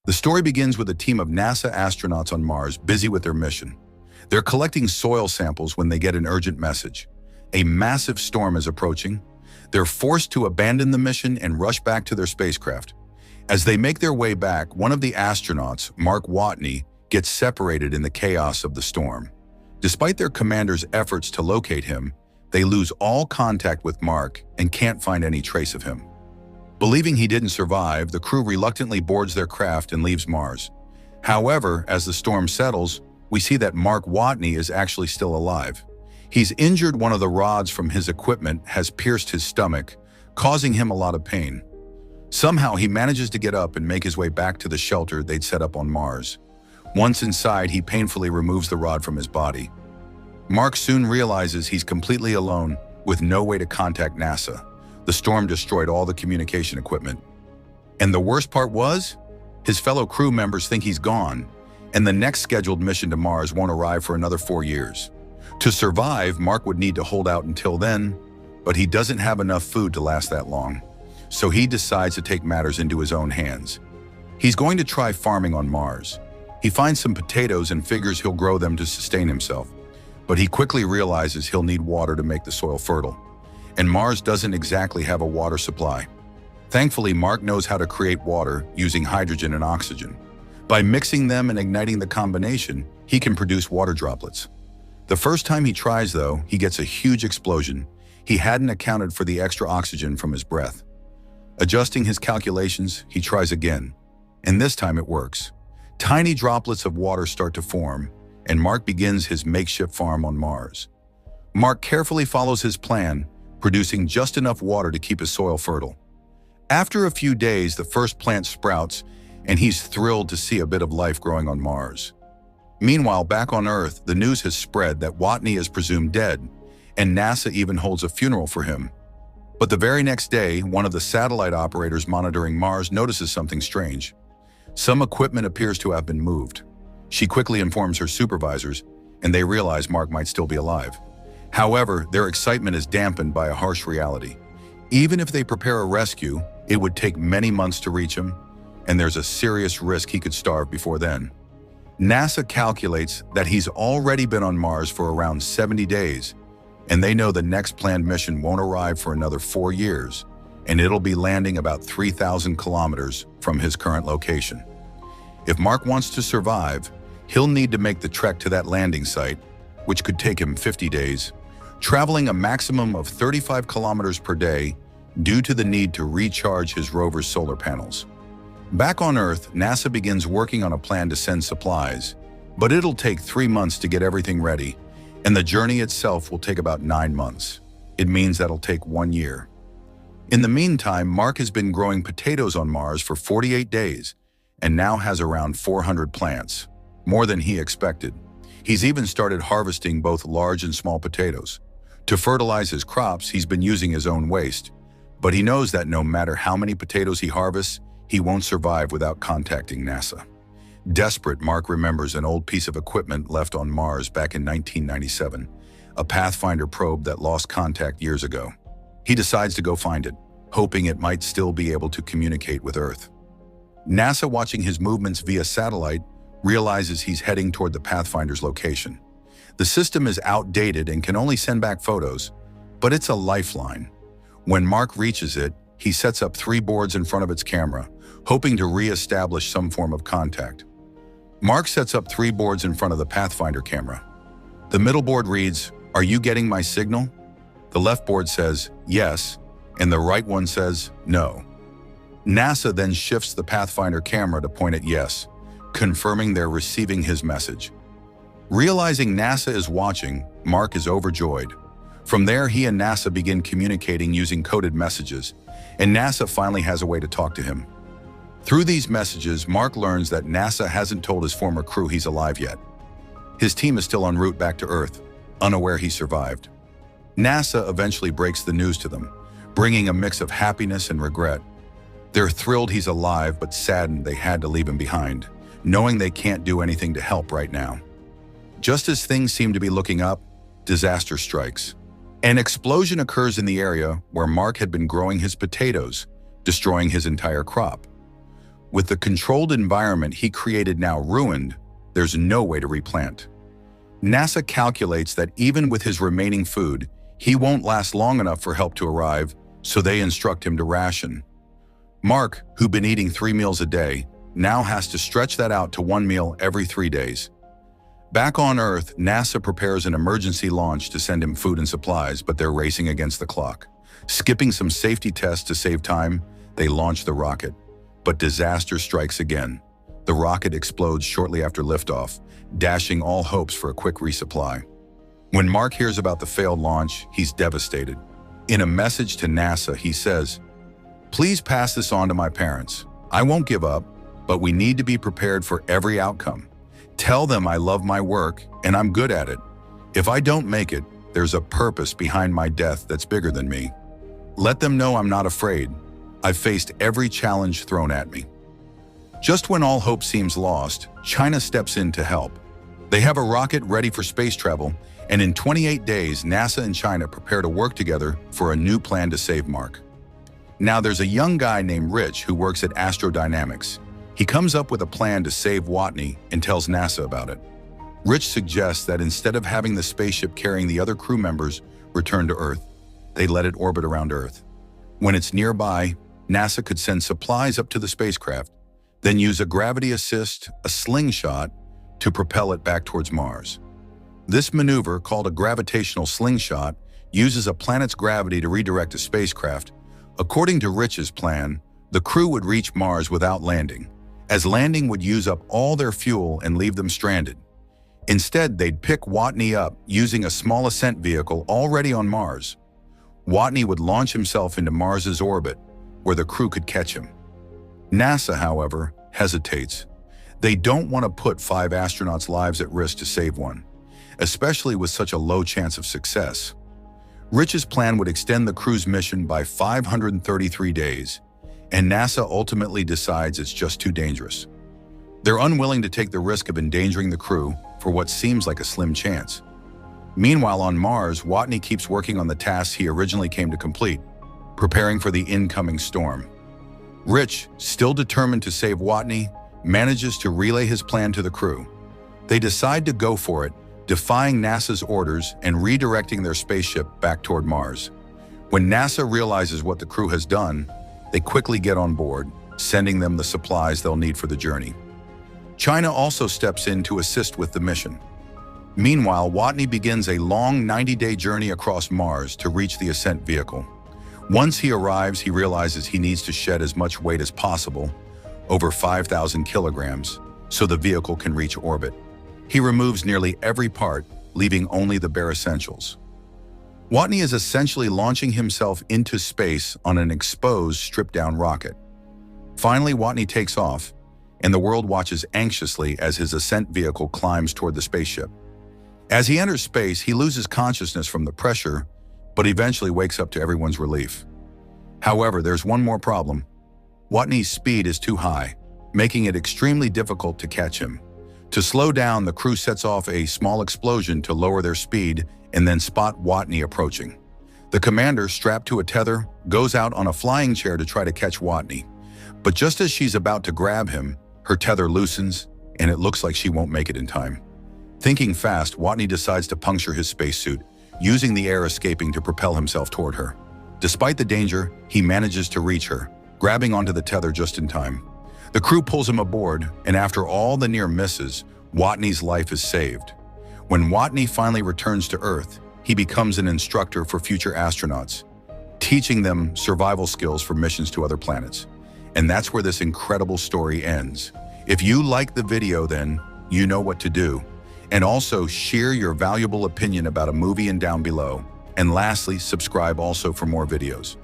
The story begins with a team of NASA astronauts on Mars busy with their mission. They're collecting soil samples when they get an urgent message. A massive storm is approaching. They're forced to abandon the mission and rush back to their spacecraft. As they make their way back, one of the astronauts, Mark Watney, gets separated in the chaos of the storm. Despite their commander's efforts to locate him, they lose all contact with Mark and can't find any trace of him. Believing he didn't survive, the crew reluctantly boards their craft and leaves Mars. However, as the storm settles, we see that Mark Watney is actually still alive. He's injured. One of the rods from his equipment has pierced his stomach, causing him a lot of pain. Somehow he manages to get up and make his way back to the shelter they'd set up on Mars. Once inside, he painfully removes the rod from his body. Mark soon realizes he's completely alone, with no way to contact NASA. The storm destroyed all the communication equipment. And the worst part was, his fellow crew members think he's gone, and the next scheduled mission to Mars won't arrive for another 4 years. To survive, Mark would need to hold out until then, but he doesn't have enough food to last that long. So he decides to take matters into his own hands. He's going to try farming on Mars. He finds some potatoes and figures he'll grow them to sustain himself. But he quickly realizes he'll need water to make the soil fertile. And Mars doesn't exactly have a water supply. Thankfully, Mark knows how to create water using hydrogen and oxygen. By mixing them and igniting the combination, he can produce water droplets. The first time he tries, though, he gets a huge explosion. He hadn't accounted for the extra oxygen from his breath. Adjusting his calculations, he tries again. And this time it works. Tiny droplets of water start to form, and Mark begins his makeshift farm on Mars. Mark carefully follows his plan, producing just enough water to keep his soil fertile. After a few days, the first plant sprouts, and he's thrilled to see a bit of life growing on Mars. Meanwhile, back on Earth, the news has spread that Watney is presumed dead, and NASA even holds a funeral for him. But the very next day, one of the satellite operators monitoring Mars notices something strange. Some equipment appears to have been moved. She quickly informs her supervisors, and they realize Mark might still be alive. However, their excitement is dampened by a harsh reality. Even if they prepare a rescue, it would take many months to reach him, and there's a serious risk he could starve before then. NASA calculates that he's already been on Mars for around 70 days, and they know the next planned mission won't arrive for another 4 years, and it'll be landing about 3,000 kilometers from his current location. If Mark wants to survive, he'll need to make the trek to that landing site, which could take him 50 days, traveling a maximum of 35 kilometers per day due to the need to recharge his rover's solar panels. Back on Earth, NASA begins working on a plan to send supplies, but it'll take 3 months to get everything ready, and the journey itself will take about 9 months. It means that'll take 1 year. In the meantime, Mark has been growing potatoes on Mars for 48 days and now has around 400 plants, more than he expected. He's even started harvesting both large and small potatoes. To fertilize his crops, he's been using his own waste, but he knows that no matter how many potatoes he harvests, he won't survive without contacting NASA. Desperate, Mark remembers an old piece of equipment left on Mars back in 1997, a Pathfinder probe that lost contact years ago. He decides to go find it, hoping it might still be able to communicate with Earth. NASA, watching his movements via satellite, realizes he's heading toward the Pathfinder's location. The system is outdated and can only send back photos, but it's a lifeline. When Mark reaches it, he sets up 3 boards in front of its camera, hoping to re-establish some form of contact. Mark sets up 3 boards in front of the Pathfinder camera. The middle board reads, "Are you getting my signal?" The left board says, "Yes," and the right one says, "No." NASA then shifts the Pathfinder camera to point at yes, confirming they're receiving his message. Realizing NASA is watching, Mark is overjoyed. From there, he and NASA begin communicating using coded messages, and NASA finally has a way to talk to him. Through these messages, Mark learns that NASA hasn't told his former crew he's alive yet. His team is still en route back to Earth, unaware he survived. NASA eventually breaks the news to them, bringing a mix of happiness and regret. They're thrilled he's alive, but saddened they had to leave him behind, knowing they can't do anything to help right now. Just as things seem to be looking up, disaster strikes. An explosion occurs in the area where Mark had been growing his potatoes, destroying his entire crop. With the controlled environment he created now ruined, there's no way to replant. NASA calculates that even with his remaining food, he won't last long enough for help to arrive, so they instruct him to ration. Mark, who'd been eating 3 meals a day, now has to stretch that out to 1 meal every 3 days. Back on Earth, NASA prepares an emergency launch to send him food and supplies, but they're racing against the clock. Skipping some safety tests to save time, they launch the rocket. But disaster strikes again. The rocket explodes shortly after liftoff, dashing all hopes for a quick resupply. When Mark hears about the failed launch, he's devastated. In a message to NASA, he says, "Please pass this on to my parents. I won't give up, but we need to be prepared for every outcome. Tell them I love my work and I'm good at it. If I don't make it, there's a purpose behind my death that's bigger than me. Let them know I'm not afraid. I've faced every challenge thrown at me." Just when all hope seems lost, China steps in to help. They have a rocket ready for space travel, and in 28 days, NASA and China prepare to work together for a new plan to save Mark. Now there's a young guy named Rich who works at Astrodynamics. He comes up with a plan to save Watney and tells NASA about it. Rich suggests that instead of having the spaceship carrying the other crew members return to Earth, they let it orbit around Earth. When it's nearby, NASA could send supplies up to the spacecraft, then use a gravity assist, a slingshot, to propel it back towards Mars. This maneuver, called a gravitational slingshot, uses a planet's gravity to redirect a spacecraft. According to Rich's plan, the crew would reach Mars without landing, as landing would use up all their fuel and leave them stranded. Instead, they'd pick Watney up using a small ascent vehicle already on Mars. Watney would launch himself into Mars's orbit, where the crew could catch him. NASA, however, hesitates. They don't want to put 5 astronauts' lives at risk to save one, especially with such a low chance of success. Rich's plan would extend the crew's mission by 533 days, and NASA ultimately decides it's just too dangerous. They're unwilling to take the risk of endangering the crew for what seems like a slim chance. Meanwhile, on Mars, Watney keeps working on the tasks he originally came to complete, preparing for the incoming storm. Rich, still determined to save Watney, manages to relay his plan to the crew. They decide to go for it, defying NASA's orders and redirecting their spaceship back toward Mars. When NASA realizes what the crew has done, they quickly get on board, sending them the supplies they'll need for the journey. China also steps in to assist with the mission. Meanwhile, Watney begins a long 90-day journey across Mars to reach the ascent vehicle. Once he arrives, he realizes he needs to shed as much weight as possible, over 5,000 kilograms, so the vehicle can reach orbit. He removes nearly every part, leaving only the bare essentials. Watney is essentially launching himself into space on an exposed, stripped-down rocket. Finally, Watney takes off, and the world watches anxiously as his ascent vehicle climbs toward the spaceship. As he enters space, he loses consciousness from the pressure, but eventually wakes up to everyone's relief. However, there's one more problem. Watney's speed is too high, making it extremely difficult to catch him. To slow down, the crew sets off a small explosion to lower their speed and then spot Watney approaching. The commander, strapped to a tether, goes out on a flying chair to try to catch Watney. But just as she's about to grab him, her tether loosens, and it looks like she won't make it in time. Thinking fast, Watney decides to puncture his spacesuit, using the air escaping to propel himself toward her. Despite the danger, he manages to reach her, grabbing onto the tether just in time. The crew pulls him aboard, and after all the near misses, Watney's life is saved. When Watney finally returns to Earth, he becomes an instructor for future astronauts, teaching them survival skills for missions to other planets. And that's where this incredible story ends. If you like the video, then you know what to do. And also share your valuable opinion about a movie down below. And lastly, subscribe also for more videos.